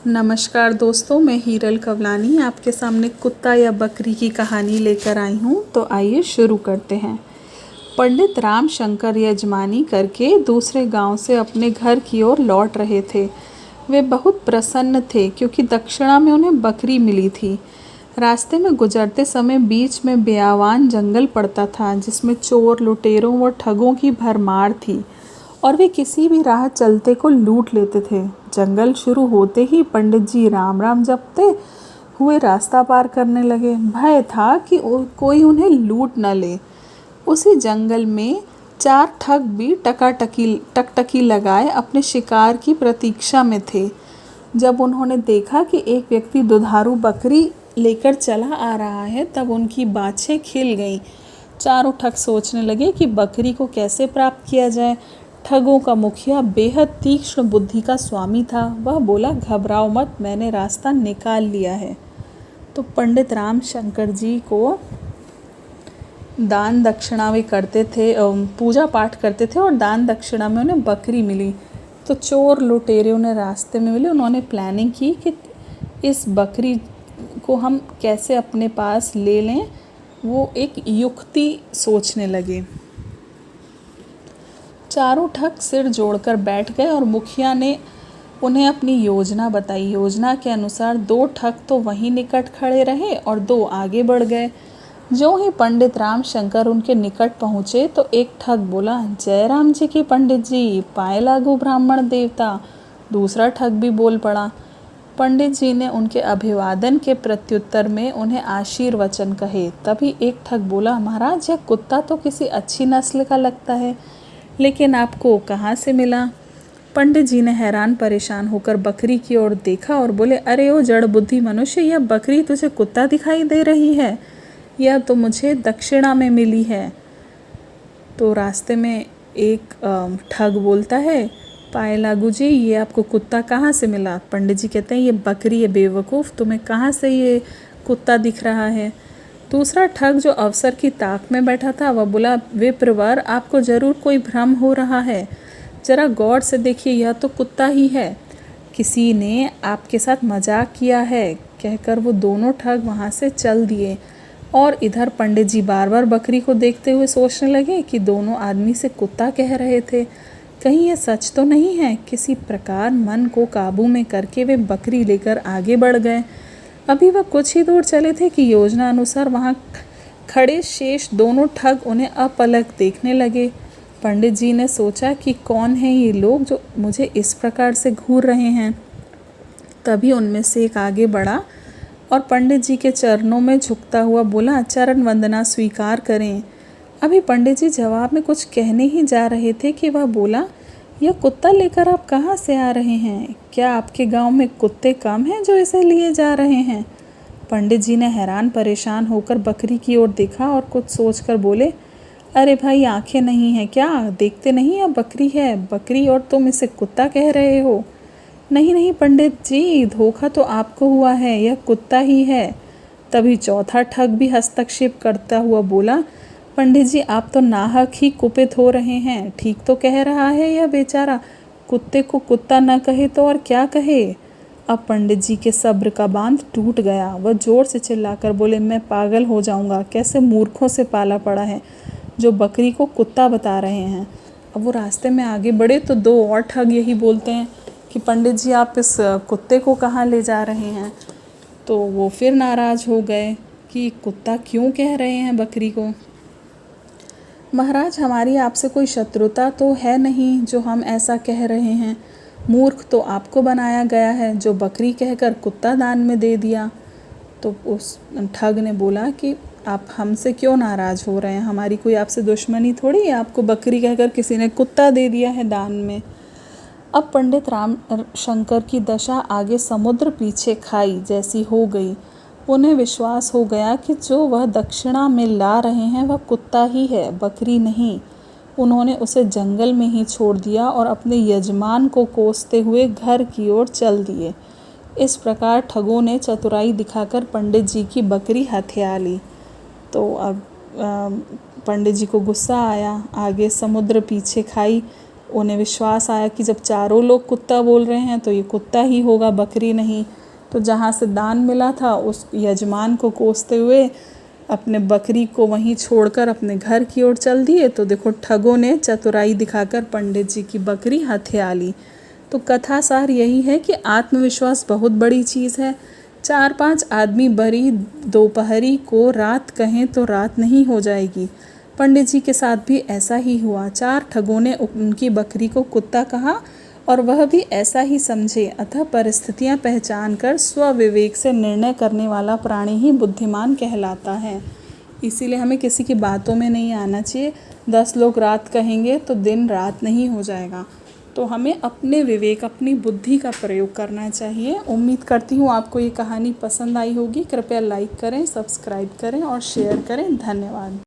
नमस्कार दोस्तों, मैं हीरल कवलानी आपके सामने कुत्ता या बकरी की कहानी लेकर आई हूँ। तो आइए शुरू करते हैं। पंडित राम शंकर यजमानी करके दूसरे गांव से अपने घर की ओर लौट रहे थे। वे बहुत प्रसन्न थे क्योंकि दक्षिणा में उन्हें बकरी मिली थी। रास्ते में गुजरते समय बीच में बेआवान जंगल पड़ता था जिसमें चोर, लुटेरों व ठगों की भरमार थी और वे किसी भी राह चलते को लूट लेते थे। जंगल शुरू होते ही पंडित जी राम राम जपते हुए रास्ता पार करने लगे। भय था कि कोई उन्हें लूट न ले। उसी जंगल में 4 ठग भी टकटकी लगाए अपने शिकार की प्रतीक्षा में थे। जब उन्होंने देखा कि एक व्यक्ति दुधारू बकरी लेकर चला आ रहा है, तब उनकी बाछें खिल गईं। चारों ठग सोचने लगे कि बकरी को कैसे प्राप्त किया जाए। ठगों का मुखिया बेहद तीक्ष्ण बुद्धि का स्वामी था। वह बोला, घबराओ मत, मैंने रास्ता निकाल लिया है। तो पंडित राम शंकर जी को दान दक्षिणा वे करते थे, पूजा पाठ करते थे और दान दक्षिणा में उन्हें बकरी मिली। तो चोर लुटेरे उन्हें रास्ते में मिले। उन्होंने प्लानिंग की कि इस बकरी को हम कैसे अपने पास ले लें। वो एक युक्ति सोचने लगे। चारों ठग सिर जोड़कर बैठ गए और मुखिया ने उन्हें अपनी योजना बताई। योजना के अनुसार 2 ठग तो वहीं निकट खड़े रहे और 2 आगे बढ़ गए। जो ही पंडित राम शंकर उनके निकट पहुँचे तो एक ठग बोला, जय राम जी की पंडित जी, पाए लागू ब्राह्मण देवता। दूसरा ठग भी बोल पड़ा। पंडित जी ने उनके अभिवादन के प्रत्युत्तर में उन्हें आशीर्वचन कहे। तभी एक ठग बोला, महाराज, यह कुत्ता तो किसी अच्छी नस्ल का लगता है, लेकिन आपको कहाँ से मिला? पंडित जी ने हैरान परेशान होकर बकरी की ओर देखा और बोले, अरे ओ जड़ बुद्धि मनुष्य, यह बकरी तुझे कुत्ता दिखाई दे रही है? यह तो मुझे दक्षिणा में मिली है। तो रास्ते में एक ठग बोलता है, पाए लागू जी, ये आपको कुत्ता कहाँ से मिला? पंडित जी कहते हैं, ये बकरी है बेवकूफ़, तुम्हें कहाँ से ये कुत्ता दिख रहा है? दूसरा ठग जो अवसर की ताक में बैठा था वह बोला, विप्रवर, आपको ज़रूर कोई भ्रम हो रहा है। ज़रा गौर से देखिए, यह तो कुत्ता ही है। किसी ने आपके साथ मजाक किया है। कहकर वो दोनों ठग वहाँ से चल दिए। और इधर पंडित जी बार बार बकरी को देखते हुए सोचने लगे कि दोनों आदमी से कुत्ता कह रहे थे, कहीं यह सच तो नहीं है। किसी प्रकार मन को काबू में करके वे बकरी लेकर आगे बढ़ गए। अभी वह कुछ ही दूर चले थे कि योजना अनुसार वहाँ खड़े शेष दोनों ठग उन्हें अपलक देखने लगे। पंडित जी ने सोचा कि कौन है ये लोग जो मुझे इस प्रकार से घूर रहे हैं। तभी उनमें से एक आगे बढ़ा और पंडित जी के चरणों में झुकता हुआ बोला, चरण वंदना स्वीकार करें। अभी पंडित जी जवाब में कुछ कहने ही जा रहे थे कि वह बोला, यह कुत्ता लेकर आप कहाँ से आ रहे हैं? क्या आपके गांव में कुत्ते कम हैं जो इसे लिए जा रहे हैं? पंडित जी ने हैरान परेशान होकर बकरी की ओर देखा और कुछ सोचकर बोले, अरे भाई, आंखें नहीं हैं क्या? देखते नहीं, यह बकरी है, बकरी, और तुम इसे कुत्ता कह रहे हो? नहीं नहीं पंडित जी, धोखा तो आपको हुआ है, यह कुत्ता ही है। तभी चौथा ठग भी हस्तक्षेप करता हुआ बोला, पंडित जी, आप तो नाहक ही कुपित हो रहे हैं। ठीक तो कह रहा है यह बेचारा, कुत्ते को कुत्ता न कहे तो और क्या कहे? अब पंडित जी के सब्र का बांध टूट गया। वह जोर से चिल्लाकर बोले, मैं पागल हो जाऊंगा, कैसे मूर्खों से पाला पड़ा है जो बकरी को कुत्ता बता रहे हैं। अब वो रास्ते में आगे बढ़े तो 2 और ठग यही बोलते हैं कि पंडित जी, आप इस कुत्ते को कहाँ ले जा रहे हैं? तो वो फिर नाराज़ हो गए कि कुत्ता क्यों कह रहे हैं बकरी को। महाराज, हमारी आपसे कोई शत्रुता तो है नहीं जो हम ऐसा कह रहे हैं। मूर्ख तो आपको बनाया गया है जो बकरी कहकर कुत्ता दान में दे दिया। तो उस ठग ने बोला कि आप हमसे क्यों नाराज़ हो रहे हैं? हमारी कोई आपसे दुश्मनी थोड़ी है, आपको बकरी कहकर किसी ने कुत्ता दे दिया है दान में। अब पंडित राम शंकर की दशा आगे समुद्र पीछे खाई जैसी हो गई। उन्हें विश्वास हो गया कि जो वह दक्षिणा में ला रहे हैं वह कुत्ता ही है, बकरी नहीं। उन्होंने उसे जंगल में ही छोड़ दिया और अपने यजमान को कोसते हुए घर की ओर चल दिए। इस प्रकार ठगों ने चतुराई दिखाकर पंडित जी की बकरी हथिया ली। तो अब पंडित जी को गुस्सा आया। आगे समुद्र पीछे खाई उन्हें विश्वास आया कि जब चारों लोग कुत्ता बोल रहे हैं तो ये कुत्ता ही होगा, बकरी नहीं। तो जहाँ से दान मिला था उस यजमान को कोसते हुए अपने बकरी को वहीं छोड़कर अपने घर की ओर चल दिए। तो देखो ठगों ने चतुराई दिखाकर पंडित जी की बकरी हथिया ली। तो कथा सार यही है कि आत्मविश्वास बहुत बड़ी चीज़ है। 4-5 आदमी भरी दोपहरी को रात कहें तो रात नहीं हो जाएगी। पंडित जी के साथ भी ऐसा ही हुआ। 4 ठगों ने उनकी बकरी को कुत्ता कहा और वह भी ऐसा ही समझे। अतः परिस्थितियां पहचान कर स्वविवेक से निर्णय करने वाला प्राणी ही बुद्धिमान कहलाता है। इसीलिए हमें किसी की बातों में नहीं आना चाहिए। 10 लोग रात कहेंगे तो दिन रात नहीं हो जाएगा। तो हमें अपने विवेक, अपनी बुद्धि का प्रयोग करना चाहिए। उम्मीद करती हूँ आपको ये कहानी पसंद आई होगी। कृपया लाइक करें, सब्सक्राइब करें और शेयर करें। धन्यवाद।